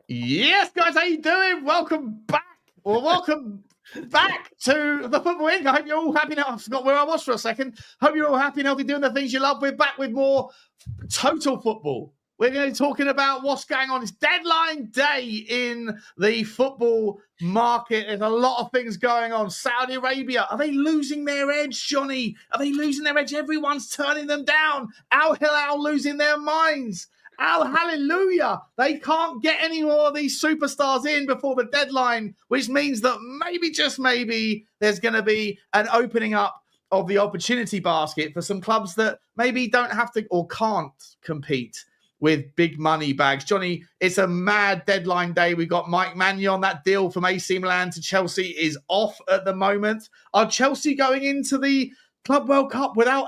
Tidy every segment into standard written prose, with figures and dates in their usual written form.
Yes, guys, how you doing? Welcome back. Welcome back to the Football Inc. I hope you're all happy now. I forgot where I was for a second. Hope you're all happy and healthy, doing the things you love. We're back with more total football. We're going to be talking about what's going on. It's deadline day in the football market. There's a lot of things going on. Saudi Arabia, are they losing their edge, Johnny? Are they losing their edge? Everyone's turning them down. Al Hilal losing their minds. Hallelujah. They can't get any more of these superstars in before the deadline, which means that maybe, just maybe, there's going to be an opening up of the opportunity basket for some clubs that maybe don't have to or can't compete with big money bags. Johnny, it's a mad deadline day. We've got Maignan. That deal from AC Milan to Chelsea is off at the moment. Are Chelsea going into the Club World Cup without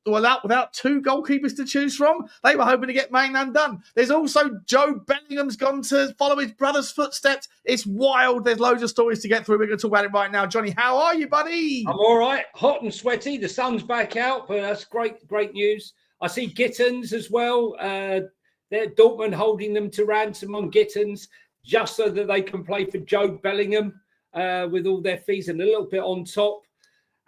without two goalkeepers to choose from? They were hoping to get Maignan done. There's also Bellingham's gone to follow his brother's footsteps. It's wild. There's loads of stories to get through. We're going to talk about it right now. Johnny, how are you, buddy? I'm all right. Hot and sweaty. The sun's back out, but that's great news. I see Gittins as well. They're Dortmund holding them to ransom on Gittins just so that they can play for Bellingham with all their fees and a little bit on top.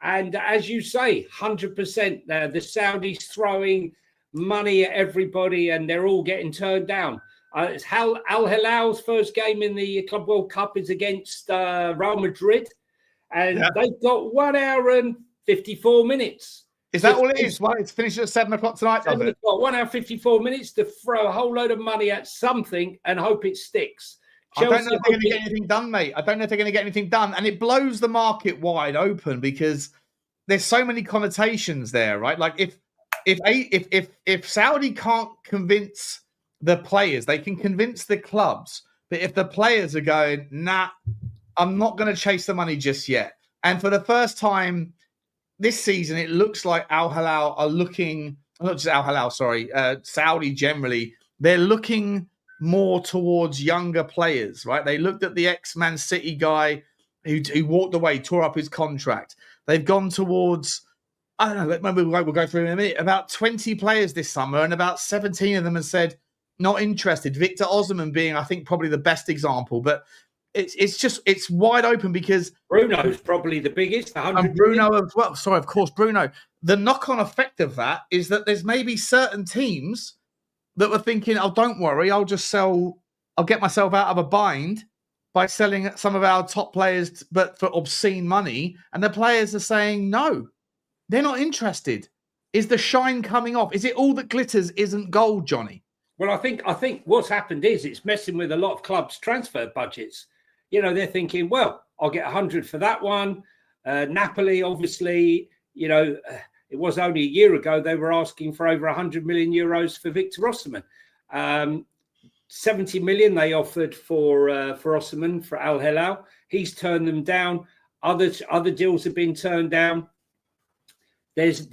And as you say, 100% the Saudis throwing money at everybody and they're all getting turned down. It's Al Hilal's first game in the Club World Cup is against Real Madrid. And they've got 1 hour and 54 minutes. Is that all it is? Well, it's finished at 7 o'clock tonight, does it? 1 hour, 54 minutes to throw a whole load of money at something and hope it sticks. Chelsea, I don't know if they're going to get anything done, mate. I don't know if they're going to get anything done. And it blows the market wide open because there's so many connotations there, right? Like if Saudi can't convince the players, they can convince the clubs. But if the players are going, nah, I'm not going to chase the money just yet. And for the first time this season, it looks like Al Hilal are looking, not just Al Hilal, sorry, Saudi generally, they're looking more towards younger players, right? They looked at the ex-Man City guy who walked away, tore up his contract. They've gone towards, I don't know, maybe we'll go through in a minute, about 20 players this summer, and about 17 of them have said, not interested. Victor Osimhen being, I think, probably the best example, but it's wide open because Bruno's probably the biggest. And Bruno as well. Sorry, of course, Bruno. The knock-on effect of that is that there's maybe certain teams that were thinking, oh, don't worry, I'll get myself out of a bind by selling some of our top players, but for obscene money. And the players are saying, no, they're not interested. Is the shine coming off? Is it all that glitters isn't gold, Johnny? Well, I think what's happened is it's messing with a lot of clubs' transfer budgets. You know, they're thinking, well, I'll get 100 for that one. Napoli, obviously, you know, it was only a year ago they were asking for over 100 million euros for Victor Osimhen. 70 million they offered for Osimhen, for Al Hilal. He's turned them down. Other deals have been turned down. There's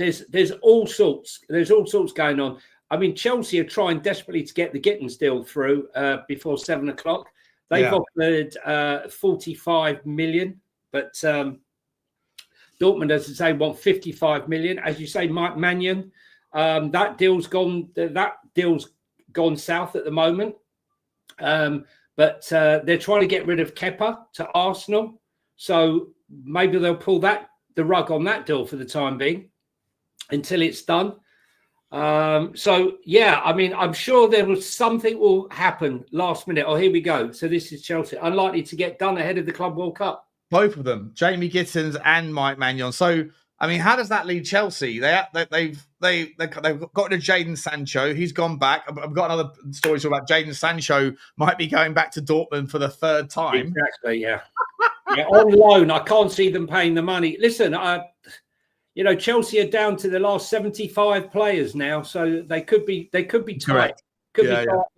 all sorts going on. I mean, Chelsea are trying desperately to get the Gittins deal through before 7 o'clock. They've offered 45 million, but Dortmund, as I say, want 55 million. As you say, Mike Maignan, that deal's gone south at the moment. But they're trying to get rid of Kepa to Arsenal, so maybe they'll pull the rug on that deal for the time being until it's done. So yeah, I mean, I'm sure there was something will happen last minute. Oh, here we go. So this is Chelsea, unlikely to get done ahead of the Club World Cup. Both of them, Jamie Gittins and Mike Maignan. So, I mean, how does that leave Chelsea? They've got to Jadon Sancho. He's gone back. I've got another story about Jadon Sancho might be going back to Dortmund for the third time. Exactly. Yeah. Yeah. On loan, I can't see them paying the money. Listen, you know, Chelsea are down to the last 75 players now, so they could be tight. Could be tight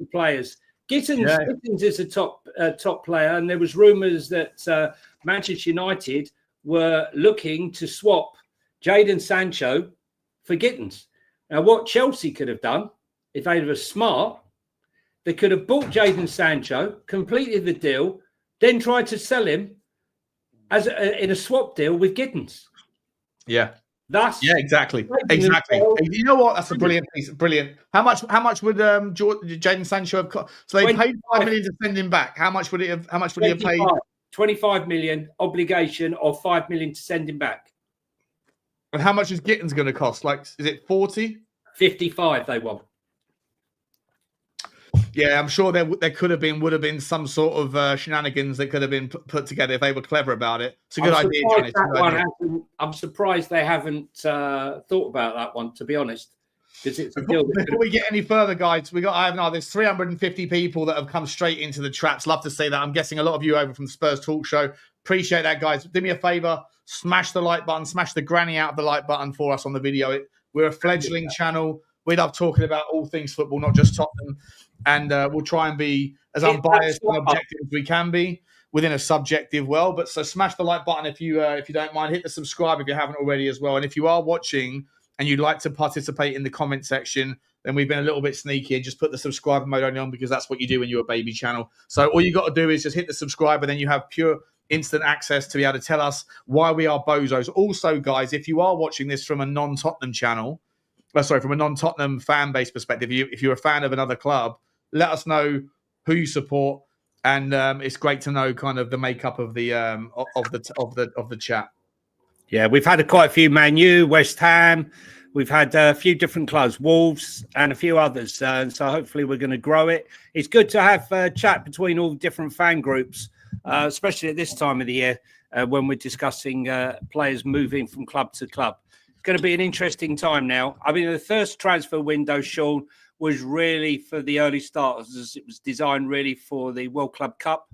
with players. Gittins is a top player, and there was rumours that Manchester United were looking to swap Jadon Sancho for Gittins. Now, what Chelsea could have done, if they were smart, they could have bought Jadon Sancho, completed the deal, then tried to sell him in a swap deal with Gittins. Yeah. Thus, Yeah, exactly. making themselves You know what? That's a brilliant piece. Brilliant. How much would Jadon Sancho have cost? So they paid 5 million to send him back. How much would it have? How much would he have paid? 25 million obligation of 5 million to send him back. And how much is Gittins going to cost? Like, is it 40? 55 they want. Yeah, I'm sure there would have been some sort of shenanigans that could have been put together if they were clever about it. It's a good idea, Johnny. I'm surprised they haven't thought about that one, to be honest. Because it's before we get any further, guys, there's 350 people that have come straight into the traps. Love to see that. I'm guessing a lot of you over from the Spurs Talk Show. Appreciate that, guys. Do me a favor, smash the like button, smash the granny out of the like button for us on the video. We're a fledgling channel. We love talking about all things football, not just Tottenham. And we'll try and be as unbiased and objective as we can be within a subjective world. But so smash the like button if you don't mind. Hit the subscribe if you haven't already as well. And if you are watching and you'd like to participate in the comment section, then we've been a little bit sneaky and just put the subscriber mode only on because that's what you do when you're a baby channel. So all you got to do is just hit the subscribe and then you have pure instant access to be able to tell us why we are bozos. Also, guys, if you are watching this from a non-Tottenham channel, from a non-Tottenham fan base perspective, if you're a fan of another club, let us know who you support, and it's great to know kind of the makeup of the chat. Yeah, we've had quite a few Man U, West Ham. We've had a few different clubs, Wolves, and a few others. So hopefully we're going to grow it. It's good to have a chat between all different fan groups, especially at this time of the year when we're discussing players moving from club to club. It's going to be an interesting time now. I mean, the first transfer window, Sean, was really for the early starters. It was designed really for the World Club Cup.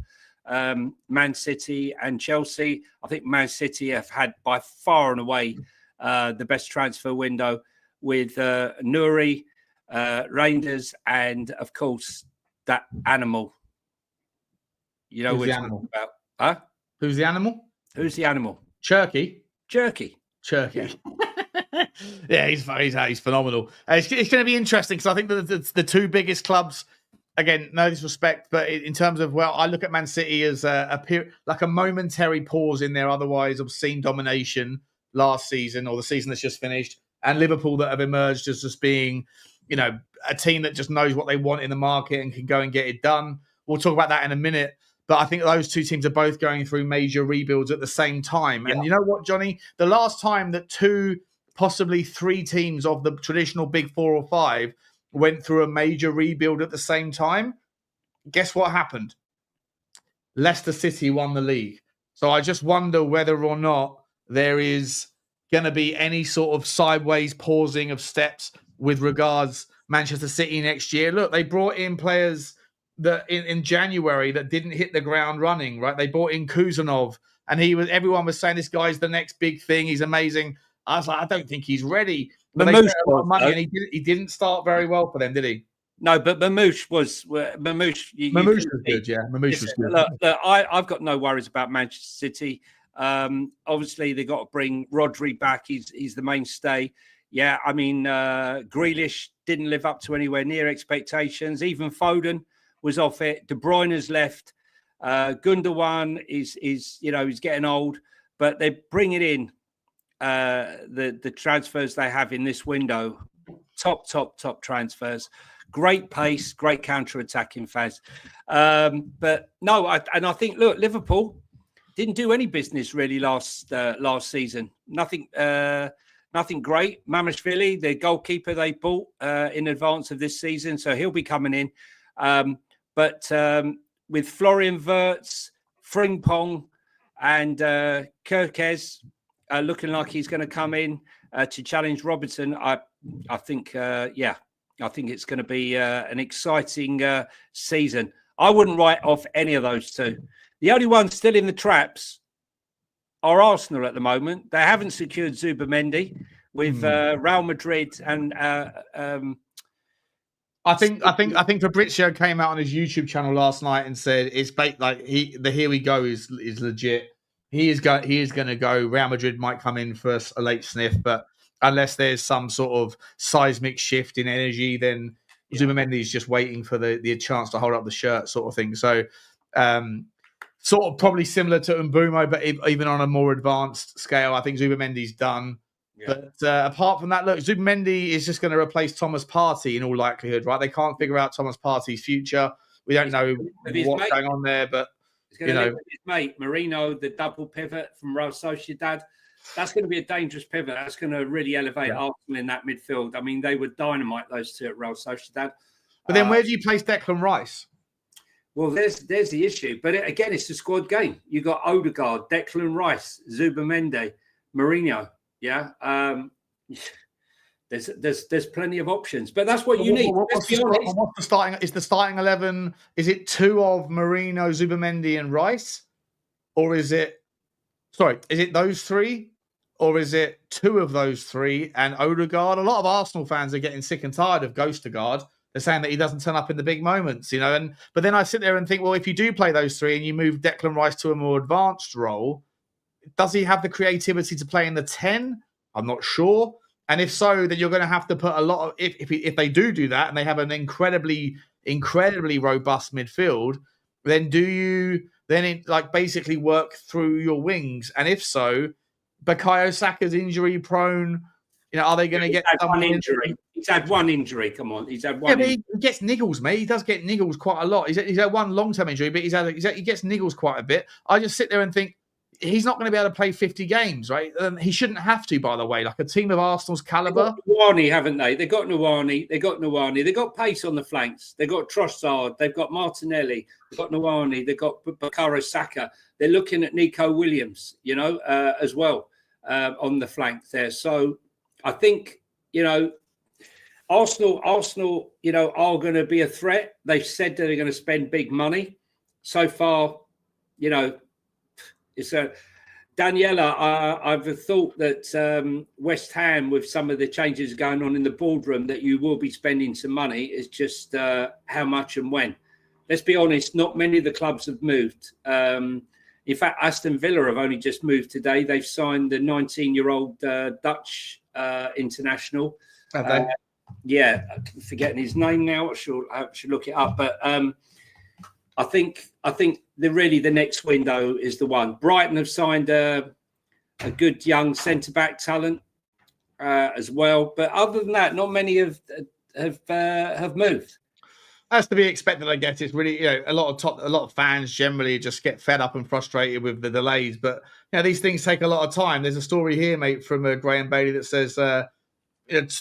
Man City and Chelsea. I think Man City have had by far and away the best transfer window with Nuri, Reinders, and of course that animal. You know who's what the we're animal? talking about? Huh? Who's the animal? Who's the animal? Jerky. Jerky. Yeah, he's phenomenal. It's going to be interesting because I think that the two biggest clubs. Again, no disrespect, but in terms of, I look at Man City as like a momentary pause in their otherwise obscene domination last season or the season that's just finished, and Liverpool that have emerged as just being, a team that just knows what they want in the market and can go and get it done. We'll talk about that in a minute, but I think those two teams are both going through major rebuilds at the same time. And you know what, Johnny? The last time that 2, possibly 3 teams of the traditional big 4 or 5 went through a major rebuild at the same time, guess what happened? Leicester City won the league. So I just wonder whether or not there is going to be any sort of sideways pausing of steps with regards Manchester City next year. Look, they brought in players that in January that didn't hit the ground running, right? They brought in Kuzanov, and everyone was saying this guy's the next big thing. He's amazing. I was like, I don't think he's ready. But they spent a lot of money, and he didn't start very well for them, did he? No, but Mamouche was good. Yeah, Mamouche was good. Look, I've got no worries about Manchester City. Obviously, they got to bring Rodri back. He's the mainstay. Yeah, I mean, Grealish didn't live up to anywhere near expectations. Even Foden was off it. De Bruyne's left. Gundogan is he's getting old, but they're bringing in the transfers they have in this window. Top transfers. Great pace, great counter-attacking phase. But no, I think, look, Liverpool didn't do any business really last season. Nothing great. Mamashvili, the goalkeeper they bought in advance of this season, so he'll be coming in. But with Florian Wirtz, Frimpong, and Gyokeres looking like he's going to come in to challenge Robertson, I think it's going to be an exciting season. I wouldn't write off any of those two. The only ones still in the traps are Arsenal at the moment. They haven't secured Zubimendi with Real Madrid, and I think Fabrizio came out on his YouTube channel last night and said it's like the here we go is legit. He is going to go. Real Madrid might come in for a late sniff, but unless there's some sort of seismic shift in energy, then Zubimendi is just waiting for the chance to hold up the shirt, sort of thing. So, sort of probably similar to Mbumo, but even on a more advanced scale, I think Zubimendi's done. But apart from that, look, Zubimendi is just going to replace Thomas Partey in all likelihood, right? They can't figure out Thomas Partey's future. We don't know what's going on there, but he's going to live with his mate Marino, the double pivot from Real Sociedad. That's going to be a dangerous pivot. That's going to really elevate Arsenal in that midfield. I mean, they would dynamite those two at Real Sociedad. But then where do you place Declan Rice? Well, there's the issue. But again, it's a squad game. You got Odegaard, Declan Rice, Zubimendi, Mourinho. Yeah. There's plenty of options, but that's what you need. What's the starting? Is the starting 11? Is it two of Mourinho, Zubimendi, and Rice, or is it? Sorry, is it those three, or is it two of those three and Odegaard? A lot of Arsenal fans are getting sick and tired of Ghostegaard. They're saying that he doesn't turn up in the big moments, you know. But then I sit there and think, well, if you do play those three and you move Declan Rice to a more advanced role, does he have the creativity to play in the 10? I'm not sure. And if so, then you're going to have to put a lot of, if they do that and they have an incredibly robust midfield, then do you basically work through your wings? And if so, Bukayo Saka's injury prone, you know, are they going to get one injury? He's had one injury. Come on, he's had one. Yeah, but he gets niggles, mate. He does get niggles quite a lot. He's had one long-term injury, but he gets niggles quite a bit. I just sit there and think, he's not going to be able to play 50 games, right? He shouldn't have to, by the way. Like a team of Arsenal's calibre. They've got Nwani, haven't they? They've got Nwani. They've got pace on the flanks. They've got Trossard. They've got Martinelli. They've got Nwani. They've got Bukayo Saka. They're looking at Nico Williams, you know, as well on the flank there. So I think, you know, Arsenal, you know, are going to be a threat. They've said that they're going to spend big money. So far, you know, it's a Daniela. I've thought that West Ham, with some of the changes going on in the boardroom, that you will be spending some money. It's just how much and when. Let's be honest, not many of the clubs have moved. In fact, Aston Villa have only just moved today. They've signed the 19-year-old Dutch international. Have they? Yeah, I'm forgetting his name now. I should look it up. But I think the next window is the one. Brighton have signed a good young centre-back talent as well. But other than that, not many have moved. That's to be expected, I guess. It's really, you know, a lot of fans generally just get fed up and frustrated with the delays. But you know, these things take a lot of time. There's a story here, mate, from Graham Bailey that says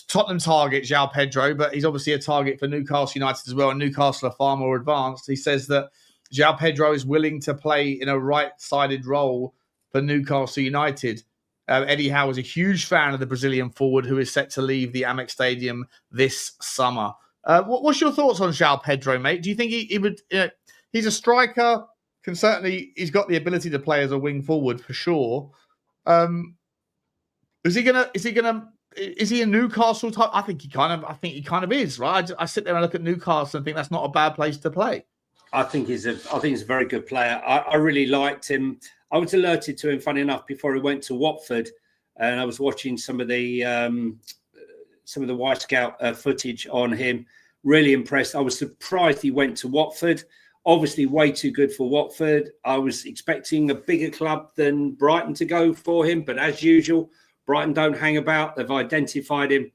Tottenham target João Pedro, but he's obviously a target for Newcastle United as well, and Newcastle are far more advanced. He says that João Pedro is willing to play in a right-sided role for Newcastle United. Eddie Howe is a huge fan of the Brazilian forward who is set to leave the Amex Stadium this summer. What's your thoughts on João Pedro, mate? Do you think he would? He's a striker. He's got the ability to play as a wing forward for sure. Is he a Newcastle type? I think he kind of is, right? I sit there and look at Newcastle and think that's not a bad place to play. I think he's a very good player. I really liked him. I was alerted to him, funny enough, before he went to Watford, and I was watching some of the White Scout footage on him. Really impressed. I was surprised he went to Watford. Obviously, way too good for Watford. I was expecting a bigger club than Brighton to go for him, but as usual, Brighton don't hang about. They've identified him,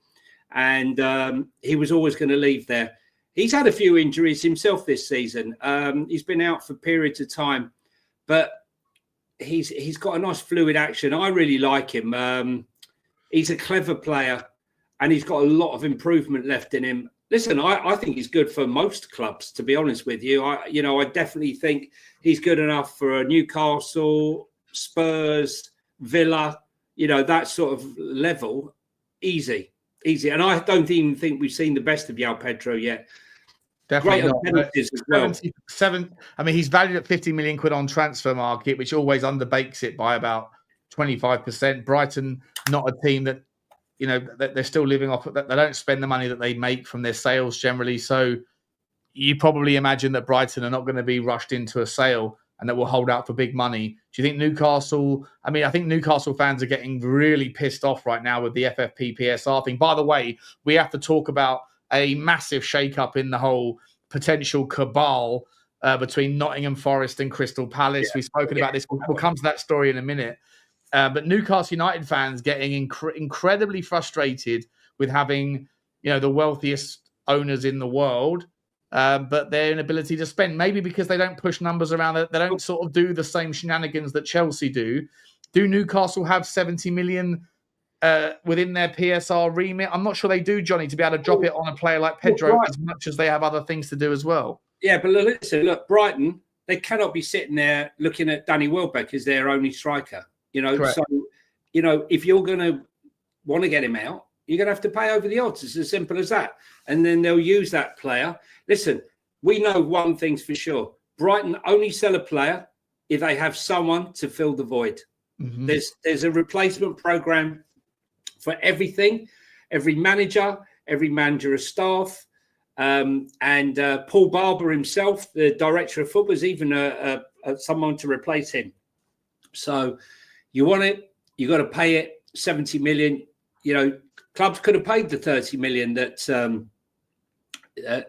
and he was always going to leave there. He's had a few injuries himself this season. He's been out for periods of time, but he's got a nice fluid action. I really like him. He's a clever player, and he's got a lot of improvement left in him. Listen, I think he's good for most clubs, to be honest with you. I definitely think he's good enough for Newcastle, Spurs, Villa, you know, that sort of level. Easy. And I don't even think we've seen the best of João Pedro yet. Definitely not. As well. He's valued at 50 million quid on transfer market, which always underbakes it by about 25%. Brighton, not a team that, you know, that they're still living off. They don't spend the money that they make from their sales generally. So you probably imagine that Brighton are not going to be rushed into a sale and that will hold out for big money. Do you think Newcastle? I mean, I think Newcastle fans are getting really pissed off right now with the FFP PSR thing. By the way, we have to talk about a massive shake-up in the whole potential cabal between Nottingham Forest and Crystal Palace. We've spoken about this. We'll come to that story in a minute. But Newcastle United fans getting incredibly frustrated with having, the wealthiest owners in the world, but their inability to spend. Maybe because they don't push numbers around. They don't sort of do the same shenanigans that Chelsea do. Do Newcastle have 70 million within their PSR remit? I'm not sure they do, Johnny, to be able to drop it on a player like Pedro as much as they have other things to do as well. Yeah, but listen, look, Brighton, they cannot be sitting there looking at Danny Welbeck as their only striker. Correct. So, if you're going to want to get him out, you're going to have to pay over the odds. It's as simple as that. And then they'll use that player. Listen, we know one thing's for sure. Brighton only sell a player if they have someone to fill the void. Mm-hmm. There's a replacement program for everything, every manager of staff. And Paul Barber himself, the director of football, is even someone to replace him. So you want it, you got to pay it. 70 million. Clubs could have paid the 30 million that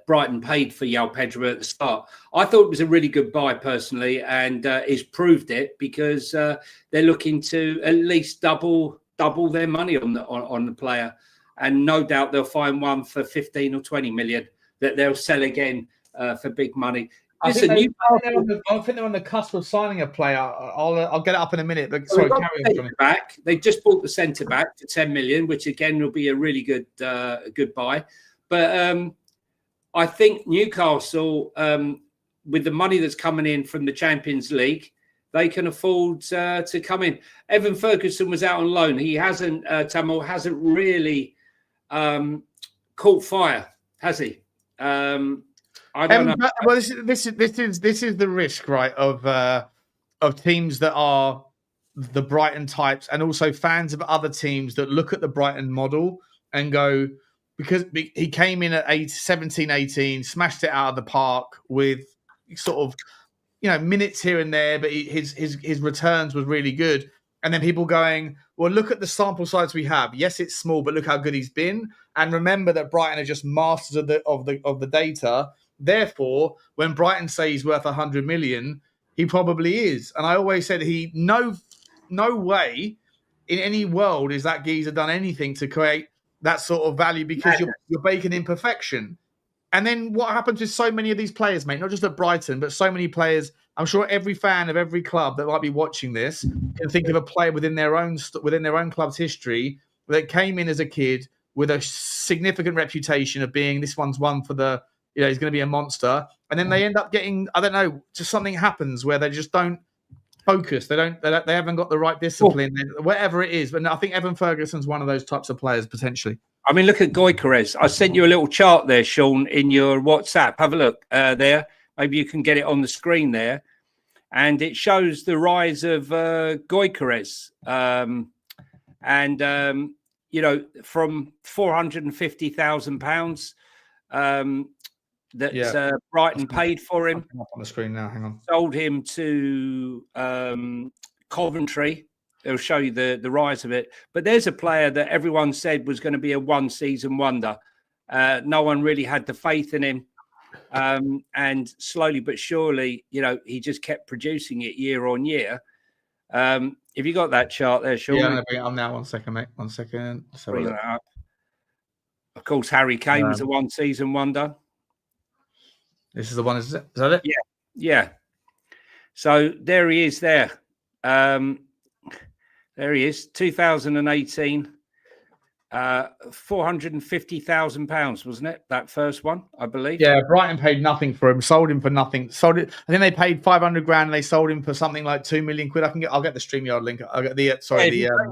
Brighton paid for João Pedro at the start. I thought it was a really good buy personally, and it's proved it because they're looking to at least double their money on the player, and no doubt they'll find one for 15 or 20 million that they'll sell again for big money. I think they're on the cusp of signing a player. I'll get it up in a minute. But sorry, carry on, Johnny. Back. They just bought the centre back for 10 million, which again will be a really good buy. But I think Newcastle, with the money that's coming in from the Champions League, they can afford to come in. Evan Ferguson was out on loan. He hasn't really caught fire, has he? I don't know. Well, this is the risk, right, of teams that are the Brighton types, and also fans of other teams that look at the Brighton model and go, because he came in at 17, 18, smashed it out of the park with sort of, minutes here and there, but his returns was really good. And then people going, well, look at the sample size we have. Yes, it's small, but look how good he's been. And remember that Brighton are just masters of the data. Therefore, when Brighton say he's worth 100 million, he probably is. And I always said no way in any world is that geezer done anything to create that sort of value, because you're baking in perfection. And then what happens with so many of these players, mate, not just at Brighton, but so many players, I'm sure every fan of every club that might be watching this can think of a player within their own club's history that came in as a kid with a significant reputation of being, this one's one for the, he's going to be a monster. And then they end up getting, I don't know, just something happens where they just don't focus. They haven't got the right discipline, whatever it is. But I think Evan Ferguson's one of those types of players potentially. I mean, look at Gyokeres. I sent you a little chart there, Sean, in your WhatsApp. Have a look there. Maybe you can get it on the screen there. And it shows the rise of Gyokeres. From £450,000 that Brighton paid for him. Up on the screen now, hang on. Sold him to Coventry. It'll show you the rise of it. But there's a player that everyone said was going to be a one-season wonder. No one really had the faith in him. And slowly but surely, he just kept producing it year on year. Have you got that chart there, Sean? Yeah, I'm now. 1 second, mate. 1 second. Bring that up. Of course, Harry Kane was a one-season wonder. This is the one, is it? Is that it? Yeah. So there he is there. There he is, 2018. £450,000, wasn't it? That first one, I believe. Yeah, Brighton paid nothing for him, sold him for nothing. Sold it. I think they paid 500 grand and they sold him for something like 2 million quid. I'll get the StreamYard link. I'll get the if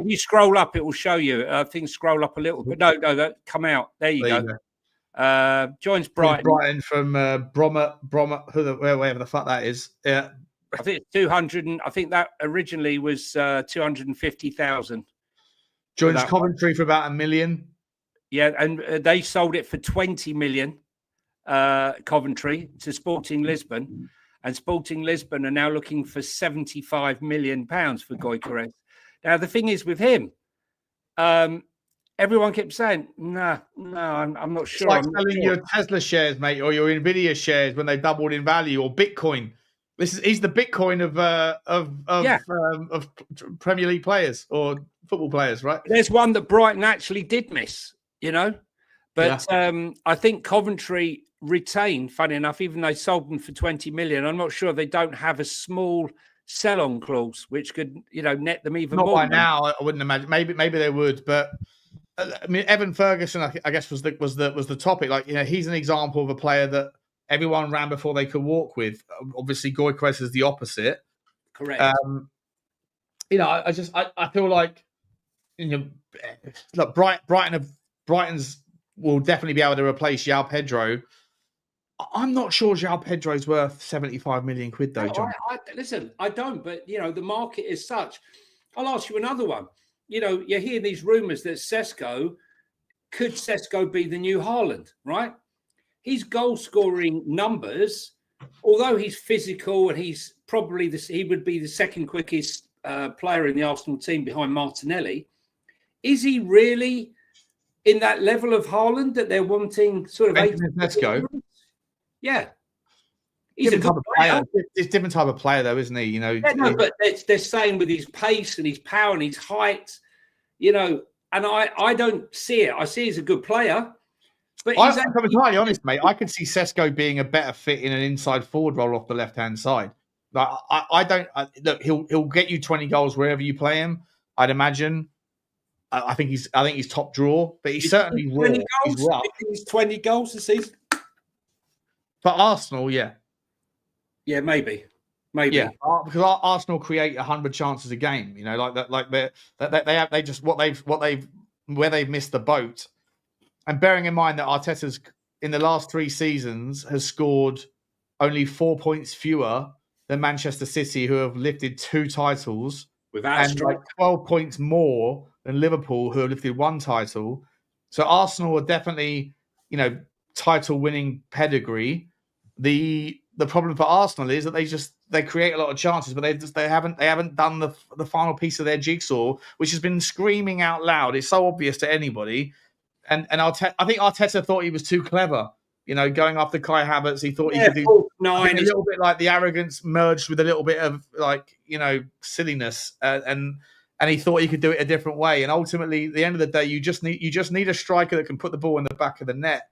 you scroll up, it will show you. I think scroll up a little bit. No, come out. There you go. Joins Brighton. Brighton from Brommer, wherever the fuck that is. Yeah. I think it's 200. I think that originally was 250,000. Joins Coventry for about $1 million. Yeah, and they sold it for 20 million, Coventry, to Sporting Lisbon. And Sporting Lisbon are now looking for £75 million for Gyokeres. Now, the thing is with him, everyone kept saying, no, I'm not sure. It's like selling your Tesla shares, mate, or your Nvidia shares when they doubled in value, or Bitcoin. He's the Bitcoin of Premier League players or football players, right? There's one that Brighton actually did miss, but I think Coventry retained, funny enough, even though they sold them for 20 million. I'm not sure they don't have a small sell-on clause which could, net them even more. Not by now, I wouldn't imagine. Maybe they would, but I mean, Evan Ferguson, I guess, was the topic. Like, he's an example of a player that everyone ran before they could walk with. Obviously, Gyokeres is the opposite. Correct. I feel like, look, Brighton's will definitely be able to replace João Pedro. I'm not sure João Pedro's worth 75 million quid, though, John. Listen, I don't, but, the market is such. I'll ask you another one. You're hearing these rumours that could Sesko be the new Haaland, right? His goal-scoring numbers, although he's physical and he's probably he would be the second quickest player in the Arsenal team behind Martinelli, is he really in that level of Haaland that they're wanting sort of Sesko? Yeah. He's a good player. It's a different type of player, though, isn't he? But they're saying with his pace and his power and his height, and I don't see it. I see he's a good player. But I'm entirely honest, mate. I could see Sesko being a better fit in an inside forward role off the left-hand side. Like, look, he'll get you 20 goals wherever you play him, I'd imagine. I think he's top draw, but he's certainly raw. He's rough. He's 20 goals this season. For Arsenal, yeah. Yeah, maybe. Yeah, because Arsenal create 100 chances a game. Where they've missed the boat. And bearing in mind that Arteta's in the last 3 seasons has scored only 4 points fewer than Manchester City, who have lifted 2 titles, and 12 points more than Liverpool, who have lifted 1 title. So Arsenal are definitely, title-winning pedigree. The problem for Arsenal is that they create a lot of chances, but they haven't done the final piece of their jigsaw, which has been screaming out loud. It's so obvious to anybody. And I think Arteta thought he was too clever, going after Kai Havertz. He thought he could do a little bit like the arrogance merged with a little bit of silliness, and he thought he could do it a different way. And ultimately, at the end of the day, you just need a striker that can put the ball in the back of the net.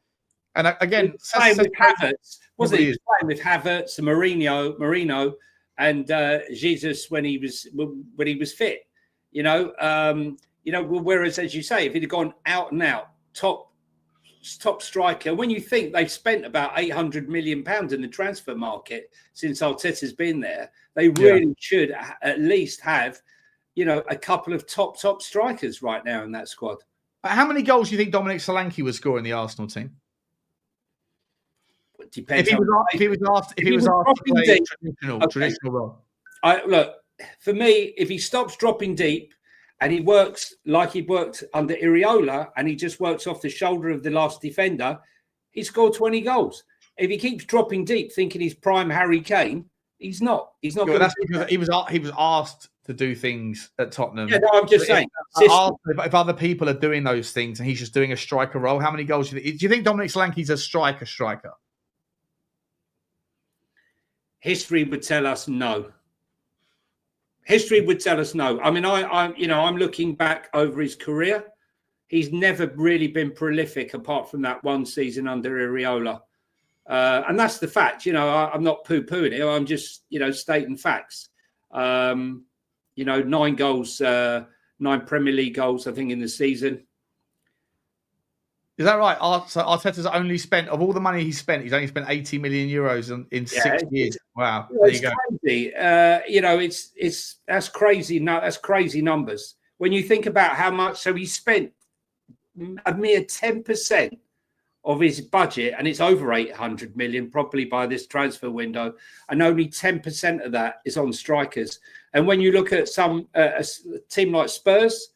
And again, playing with Havertz, wasn't he? Playing with Havertz and Marino, and Jesus when he was fit. Whereas, as you say, if he'd have gone out and out top striker, when you think they've spent about £800 million in the transfer market since Arteta's been there, they really should at least have, a couple of top strikers right now in that squad. How many goals do you think Dominic Solanke would score in the Arsenal team? It depends. If he was asked to play traditional role. Look, for me, if he stops dropping deep, and he works like he worked under Iriola, and he just works off the shoulder of the last defender, he scored 20 goals. If he keeps dropping deep, thinking he's prime Harry Kane, he's not. He's not. That's because he was asked to do things at Tottenham. Yeah, no, I'm just saying. If other people are doing those things and he's just doing a striker role, how many goals do you think Dominic Solanke's a striker? History would tell us no. History would tell us no. I mean, I'm looking back over his career. He's never really been prolific apart from that 1 season under Iriola. And that's the fact. I'm not poo-pooing it. I'm just, stating facts. 9 goals, 9 Premier League goals, I think, in the season. Is that right? So Arteta's only spent, of all the money he's spent, he's only spent 80 million euros in 6 years. Wow, there you go. Crazy. That's crazy. No, that's crazy numbers. When you think about how much, so he spent a mere 10% of his budget, and it's over 800 million probably by this transfer window, and only 10% of that is on strikers. And when you look at a team like Spurs,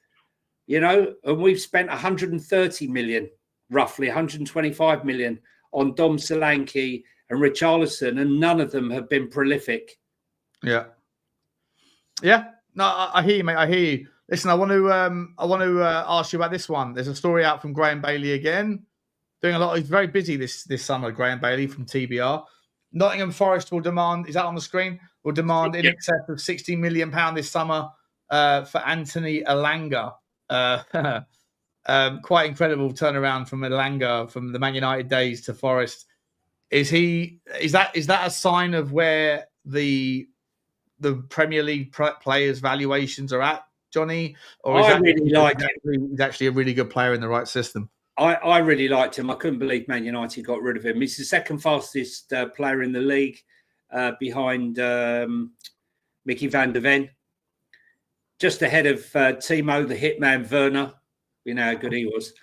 and we've spent 130 million. Roughly 125 million on Dom Solanke and Richarlison, and none of them have been prolific. Yeah. No, I hear you, mate. I hear you. Listen, I want to ask you about this one. There's a story out from Graham Bailey again, doing a lot. He's very busy this summer. Graham Bailey from TBR. Nottingham Forest will demand, is that on the screen? Will demand in excess of £60 million this summer for Anthony Elanga. Quite incredible turnaround from Elanga from the Man United days to Forest. Is that a sign of where the Premier League players' valuations are at, Johnny? Or is he's actually a really good player in the right system? I really liked him. I couldn't believe Man United got rid of him. He's the second fastest player in the league, behind Mickey van der Ven, just ahead of Timo, the hitman Werner. We know how good he was.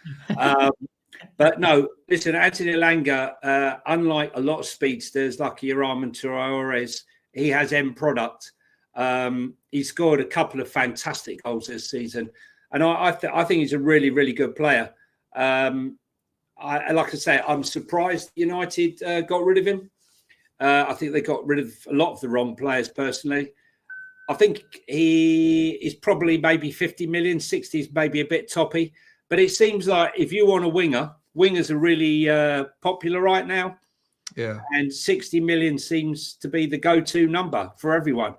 But no, listen, Anthony Elanga, unlike a lot of speedsters like Armand Traoré, he has end product. He scored a couple of fantastic goals this season. And I think he's a really, really good player. Like I say, I'm surprised United got rid of him. I think they got rid of a lot of the wrong players, personally. I think he is probably maybe 50 million, 60 is maybe a bit toppy. But it seems like if you want a winger, wingers are really popular right now. Yeah. And 60 million seems to be the go-to number for everyone.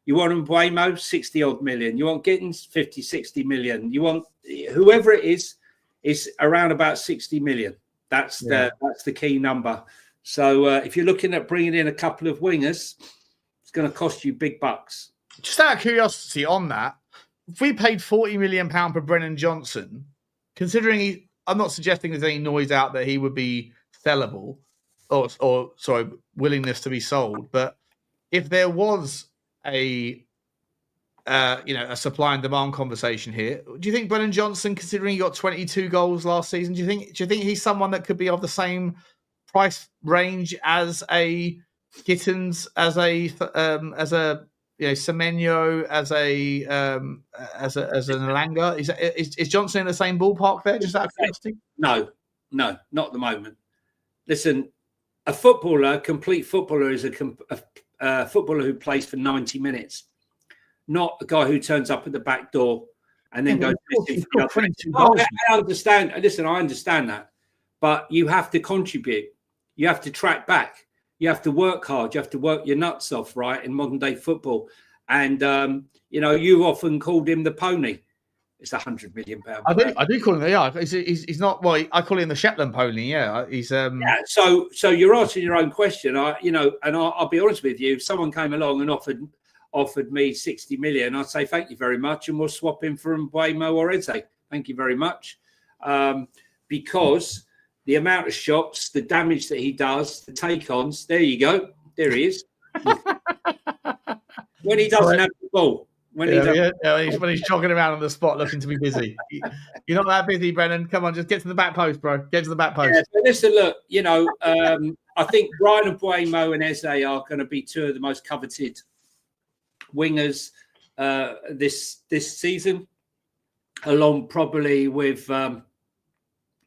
You want Mbeumo, 60 odd million. You want Gittins, 50, 60 million. You want whoever it is around about 60 million. That's the key number. So if you're looking at bringing in a couple of wingers, it's going to cost you big bucks. Just out of curiosity on that, if we paid £40 million for Brennan Johnson, considering I'm not suggesting there's any noise out that he would be sellable or willingness to be sold, but if there was a supply and demand conversation here, do you think Brennan Johnson, considering he got 22 goals last season, do you think he's someone that could be of the same price range as a Gittins, as a Semenyo, as an Elanga? Is Johnson in the same ballpark there? Just out of curiosity? No, not at the moment. Listen, a complete footballer is a footballer who plays for 90 minutes, not a guy who turns up at the back door and then goes. I understand. Listen, I understand that, but you have to contribute. You have to track back. You have to work hard. You have to work your nuts off, right, in modern day football. And you've often called him the pony. It's £100 million. I do call him. Yeah, he's not. Well, I call him the Shetland pony. Yeah, he's. Yeah, so you're asking your own question. I'll be honest with you. If someone came along and offered me 60 million, I'd say thank you very much, and we'll swap him for Mbeumo or Eze. Thank you very much, because the amount of shots, the damage that he does, the take-ons. There you go. There he is. When he doesn't have the ball. When he's jogging around on the spot looking to be busy. You're not that busy, Brennan. Come on, just get to the back post, bro. Get to the back post. Yeah, so listen, look, I think Brian Mbeumo and Eze are going to be two of the most coveted wingers this season, along probably with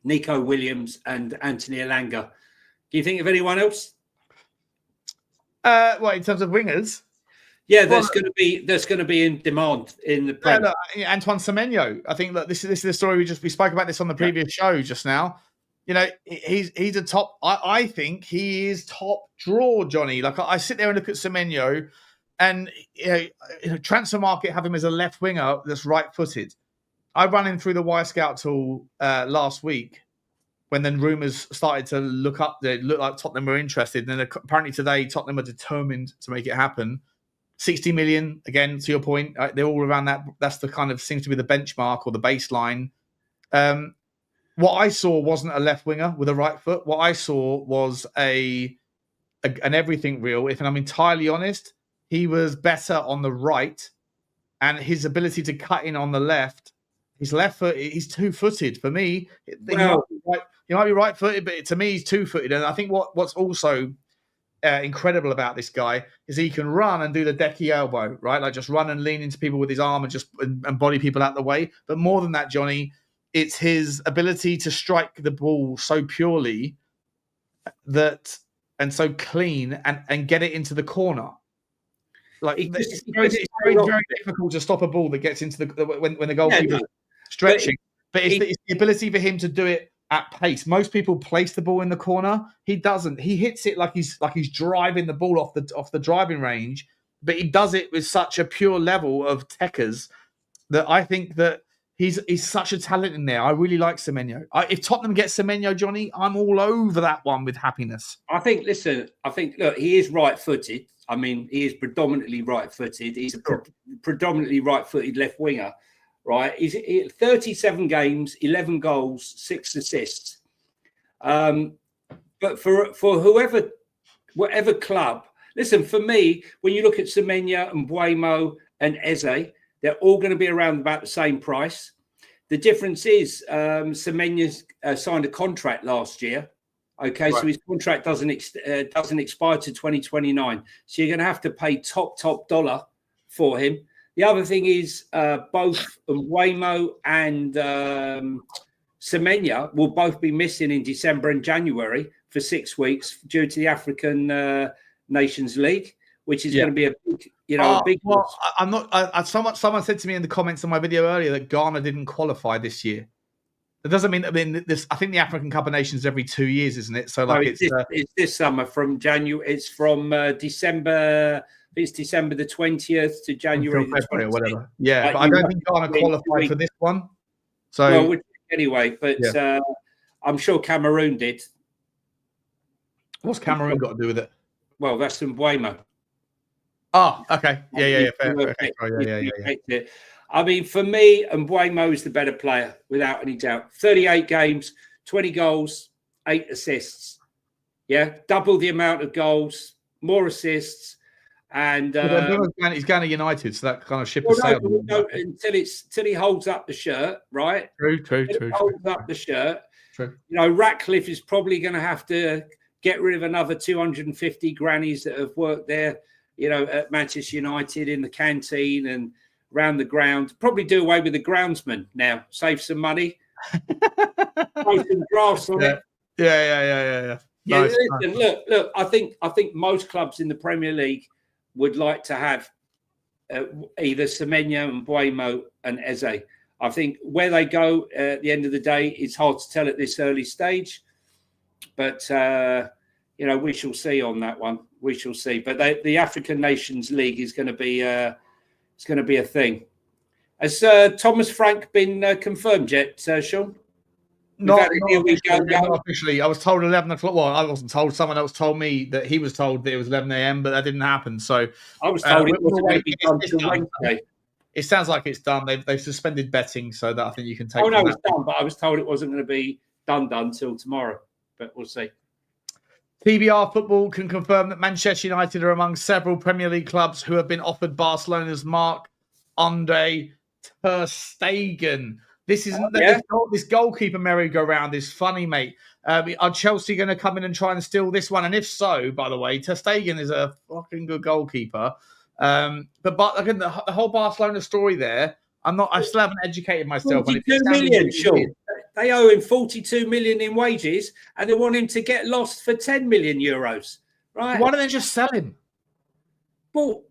Nico Williams and Anthony Elanga. Do you think of anyone else? In terms of wingers? Yeah, there's going to be in demand in the Prem. Antoine Semenyo. I think that this is the story we spoke about this on the previous show just now. He's a top. I think he is top draw, Johnny. Like I sit there and look at Semenyo, and transfer market have him as a left winger that's right-footed. I ran him through the Y Scout tool last week when then rumours started to look up. It looked like Tottenham were interested, and then apparently today Tottenham are determined to make it happen. 60 million, again, to your point, they're all around that. That's the kind of seems to be the benchmark or the baseline. What I saw wasn't a left winger with a right foot. What I saw was an everything reel. If I'm entirely honest, he was better on the right, and his ability to cut in on the left, his left foot, he's two-footed. For me, he might be right-footed, but to me, he's two-footed. And I think what's also incredible about this guy is he can run and do the decky elbow, right? Like just run and lean into people with his arm and body people out the way. But more than that, Johnny, it's his ability to strike the ball so purely and so clean and get it into the corner. Like it's very, very difficult to stop a ball that gets into when the goalkeeper is stretching. But it's the ability for him to do it at pace. Most people place the ball in the corner. He doesn't. He hits it like he's driving the ball off the driving range, but he does it with such a pure level of techers that I think that he's such a talent in there. I really like Semenyo. If Tottenham gets Semenyo, Johnny, I'm all over that one with happiness. Look, he is right-footed. I mean, he is predominantly right-footed. He's a predominantly right-footed left winger, right? He's 37 games, 11 goals, 6 assists. But for whatever club, listen, for me, when you look at Semenyo and Buemo and Eze, they're all going to be around about the same price. The difference is Semenyo signed a contract last year. Okay, right. So his contract doesn't expire to 2029. So you're going to have to pay top dollar for him. The other thing is both Buemo and Semenyo will both be missing in December and January for 6 weeks due to the African Nations League, which is going to be a big. Well, I'm not. Someone said to me in the comments on my video earlier that Ghana didn't qualify this year. That doesn't mean. I mean, I think the African Cup of Nations is every 2 years, isn't it? So like it's this summer from January. It's from December. It's December the 20th to January the 20th. Or whatever. Yeah, but I don't think Ghana qualified for this one. So anyway, but I'm sure Cameroon did. What's Cameroon got to do with it? Well, that's from Buemo. Oh, okay. Yeah. Fair. Yeah. I mean, for me, Buemo is the better player, without any doubt. 38 games, 20 goals, 8 assists. Yeah, double the amount of goals, more assists. And he's going to United, so that kind of ship has sailed. Until he holds up the shirt, right? True. Holds up the shirt. True. Ratcliffe is probably going to have to get rid of another 250 grannies that have worked there, at Manchester United in the canteen and around the ground. Probably do away with the groundsman now. Save some money. Throw some grass on it. Yeah. Nice. Listen, look. I think most clubs in the Premier League would like to have either Semenyo and Buemo and Eze. I think where they go at the end of the day, it's hard to tell at this early stage. But, we shall see on that one. We shall see. But the African Nations League is going to be a thing. Has Thomas Frank been confirmed yet, Sean? Not officially. I was told 11 o'clock. Well, I wasn't told. Someone else told me that he was told that it was 11 a.m., but that didn't happen. So I was told it wasn't going to be done until Wednesday. It sounds like it's done. They've suspended betting so that I think you can take. Oh no, it's done. But I was told it wasn't going to be done until tomorrow. But we'll see. TBR Football can confirm that Manchester United are among several Premier League clubs who have been offered Barcelona's Marc-Andre ter Stegen. This isn't this goalkeeper merry-go-round is funny, mate. Are Chelsea going to come in and try and steal this one? And if so, by the way, ter Stegen is a fucking good goalkeeper. But again, the whole Barcelona story there, I still haven't educated myself. 42 million, sure. They owe him 42 million in wages, and they want him to get lost for 10 million euros. Right? Why don't they just sell him? Well,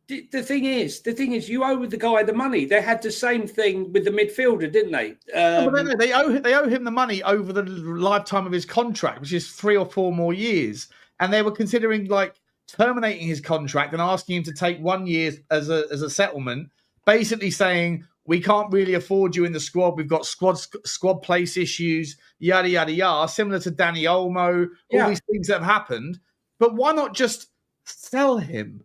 the thing is, you owe the guy the money. They had the same thing with the midfielder, didn't they? They owe him the money over the lifetime of his contract, which is 3 or 4 more years, and they were considering terminating his contract and asking him to take 1 year as a settlement, basically saying, we can't really afford you in the squad. We've got squad place issues, yada, yada, yada, similar to Danny Olmo, all these things that have happened. But why not just sell him?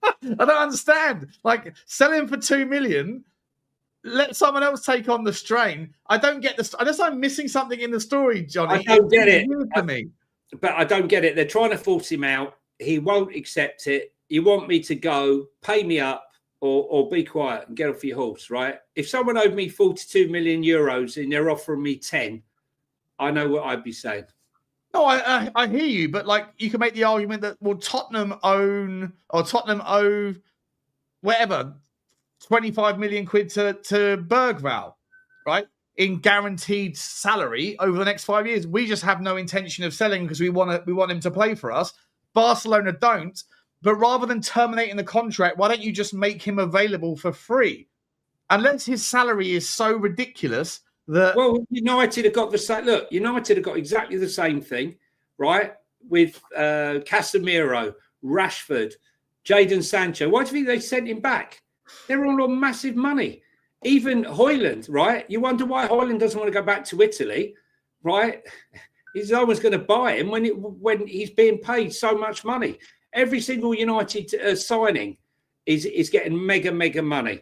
I don't understand. Sell him for 2 million, let someone else take on the strain. I don't get this. Unless I'm missing something in the story, Johnny. I don't get it. But I don't get it. They're trying to force him out. He won't accept it. You want me to go, pay me up, or be quiet and get off your horse, right? If someone owed me 42 million euros and they're offering me 10, I know what I'd be saying. No, I hear you, but you can make the argument that Tottenham owe whatever 25 million quid to Bergvall, right? In guaranteed salary over the next 5 years. We just have no intention of selling because we want him to play for us. Barcelona don't. But rather than terminating the contract, why don't you just make him available for free? Unless his salary is so ridiculous that. Well, United have got the same. Look, United have got exactly the same thing, right? With Casemiro, Rashford, Jadon Sancho. Why do you think they sent him back? They're all on massive money. Even Højlund, right? You wonder why Højlund doesn't want to go back to Italy, right? He's always going to buy him when he's being paid so much money. Every single United signing is getting mega money.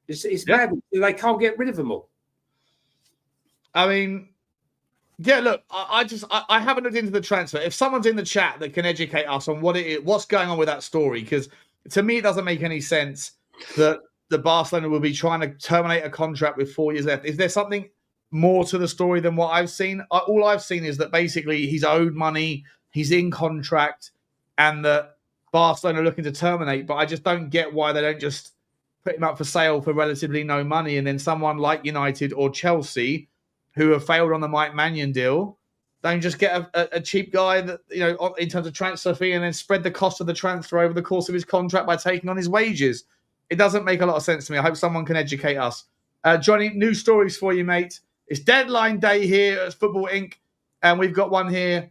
It's mad. They can't get rid of them all. I mean, yeah. Look, I haven't looked into the transfer. If someone's in the chat that can educate us on what's going on with that story, because to me it doesn't make any sense that the Barcelona will be trying to terminate a contract with 4 years left. Is there something more to the story than what I've seen? All I've seen is that basically he's owed money, he's in contract, and that Barcelona are looking to terminate. But I just don't get why they don't just put him up for sale for relatively no money, and then someone like United or Chelsea, who have failed on the Maignan deal, don't just get a cheap guy that, in terms of transfer fee, and then spread the cost of the transfer over the course of his contract by taking on his wages. It doesn't make a lot of sense to me. I hope someone can educate us. Johnny, new stories for you, mate. It's deadline day here at Football Inc. And we've got one here.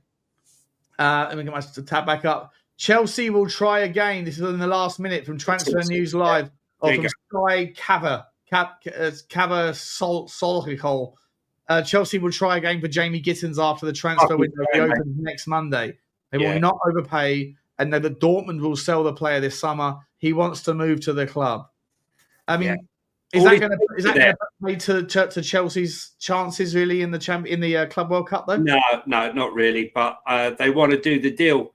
Let me get my tab back up. Chelsea will try again. This is in the last minute from Transfer News Live. From Sky Cava Solhicol. Chelsea will try again for Jamie Gittins after the transfer window reopens next Monday. They will not overpay, and know that Dortmund will sell the player this summer. He wants to move to the club. I mean, is that going to play to Chelsea's chances really in the Club World Cup though? No, not really. But they want to do the deal.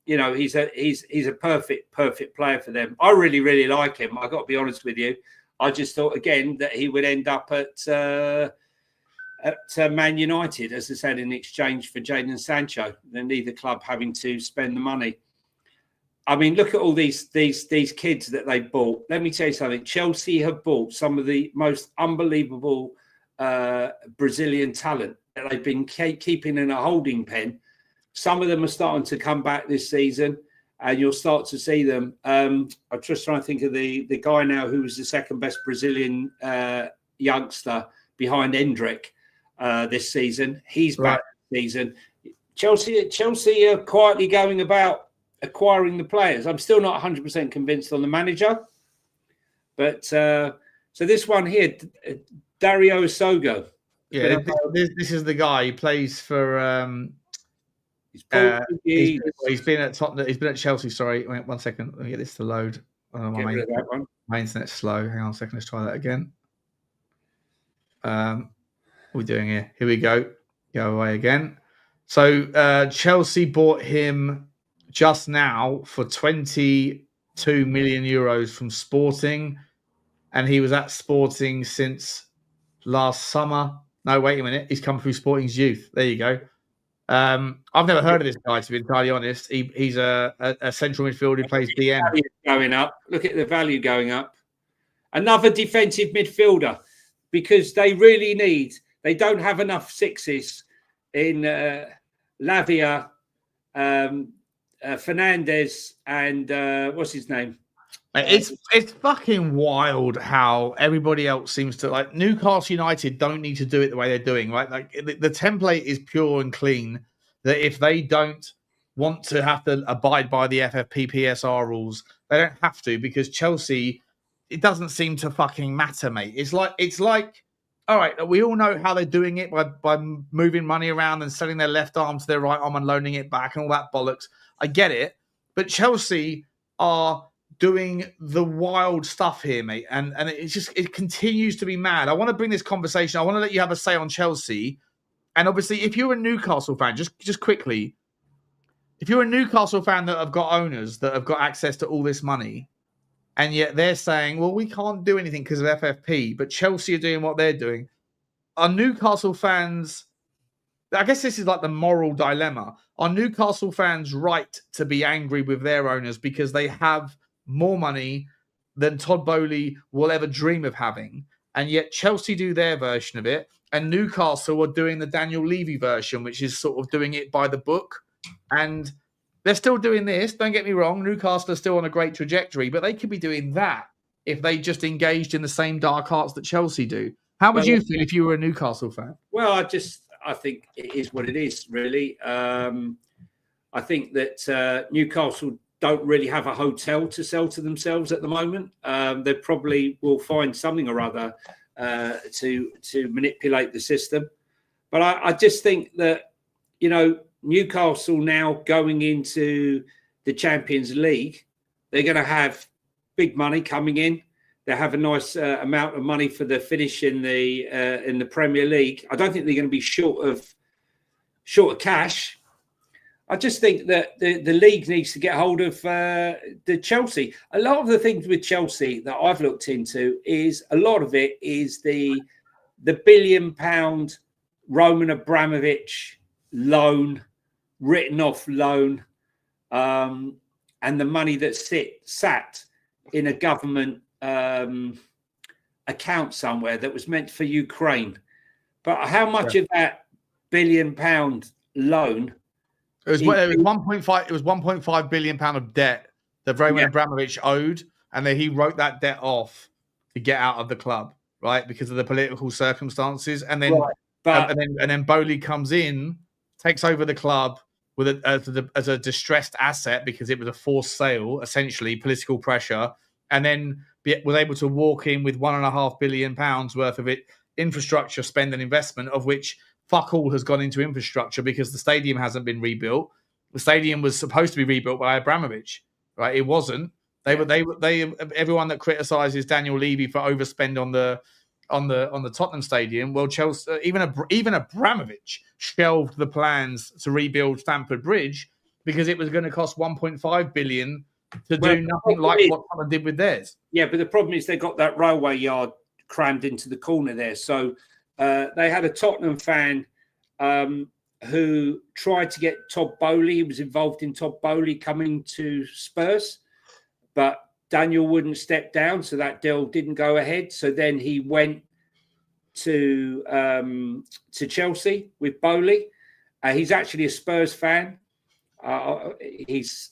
He's a perfect player for them. I really like him. I got to be honest with you. I just thought again that he would end up at Man United, as I said, in exchange for Jadon Sancho. Then neither club having to spend the money. I mean, look at all these kids that they bought. Let me tell you something. Chelsea have bought some of the most unbelievable Brazilian talent that they've been keeping in a holding pen. Some of them are starting to come back this season, and you'll start to see them. I'm just trying to think of the guy now who was the second best Brazilian youngster behind Endrick this season. He's back this season. Chelsea are quietly going about acquiring the players. I'm still not 100% convinced on the manager. But so this one here, Dario Sogo. Yeah, this is the guy. He plays for... he's been at Tottenham. He's been at Chelsea. Sorry, wait 1 second. Let me get this to load. My internet's slow. Hang on a second. Let's try that again. What are we doing here? Here we go. Go away again. So Chelsea bought him just now for 22 million euros from Sporting, and he was at Sporting since last summer. No, wait a minute. He's come through Sporting's youth. There you go. I've never heard of this guy, to be entirely honest. He's a central midfielder who plays DM. Going up. Look at the value going up. Another defensive midfielder, because they really need. They don't have enough sixes in Lavia, Fernandez, and what's his name? It's fucking wild how everybody else seems to like. Newcastle United don't need to do it the way they're doing, right? Like the template is pure and clean. That if they don't want to have to abide by the FFP PSR rules, they don't have to, because Chelsea, it doesn't seem to fucking matter, mate. It's like, all right, we all know how they're doing it by moving money around and selling their left arm to their right arm and loaning it back and all that bollocks. I get it, but Chelsea are doing the wild stuff here, mate, and it continues to be mad. I want to bring this conversation. I want to let you have a say on Chelsea, and obviously, if you're a Newcastle fan, just quickly, if you're a Newcastle fan that have got owners that have got access to all this money, and yet they're saying, well, we can't do anything because of FFP, but Chelsea are doing what they're doing. Are Newcastle fans, I guess this is like the moral dilemma, are Newcastle fans right to be angry with their owners because they have more money than Todd Boehly will ever dream of having, and yet Chelsea do their version of it, and Newcastle are doing the Daniel Levy version, which is sort of doing it by the book, and they're still doing this. Don't get me wrong, Newcastle are still on a great trajectory, but they could be doing that if they just engaged in the same dark arts that Chelsea do. How would you feel if you were a Newcastle fan? Well, I think it is what it is, really. I think that Newcastle don't really have a hotel to sell to themselves at the moment. They probably will find something or other to manipulate the system. But I just think that, Newcastle now going into the Champions League, they're going to have big money coming in. They have a nice amount of money for the finish in the Premier League. I don't think they're going to be short of cash. I just think that the league needs to get hold of the Chelsea. A lot of the things with Chelsea that I've looked into is a lot of it is the £1 billion Roman Abramovich loan, written off loan, and the money that sat in a government account somewhere that was meant for Ukraine. But how much of that £1 billion loan? It was 1.5. It was 1.5 billion pound of debt that Roman Abramovich owed, and then he wrote that debt off to get out of the club, right, because of the political circumstances. And then, and then Bowley comes in, takes over the club with as a distressed asset because it was a forced sale, essentially political pressure, and then was able to walk in with £1.5 billion worth of infrastructure spend and investment, of which fuck all has gone into infrastructure because the stadium hasn't been rebuilt. The stadium was supposed to be rebuilt by Abramovich, right? It wasn't. They everyone that criticizes Daniel Levy for overspend on the Tottenham stadium. Well, Chelsea, even Abramovich shelved the plans to rebuild Stamford Bridge because it was going to cost 1.5 billion to do nothing like what Tottenham did with theirs. Yeah, but the problem is they got that railway yard crammed into the corner there. So they had a Tottenham fan who tried to get Todd Bowley. He was involved in Todd Bowley coming to Spurs, but Daniel wouldn't step down, so that deal didn't go ahead. So then he went to Chelsea with Bowley. He's actually a Spurs fan. He's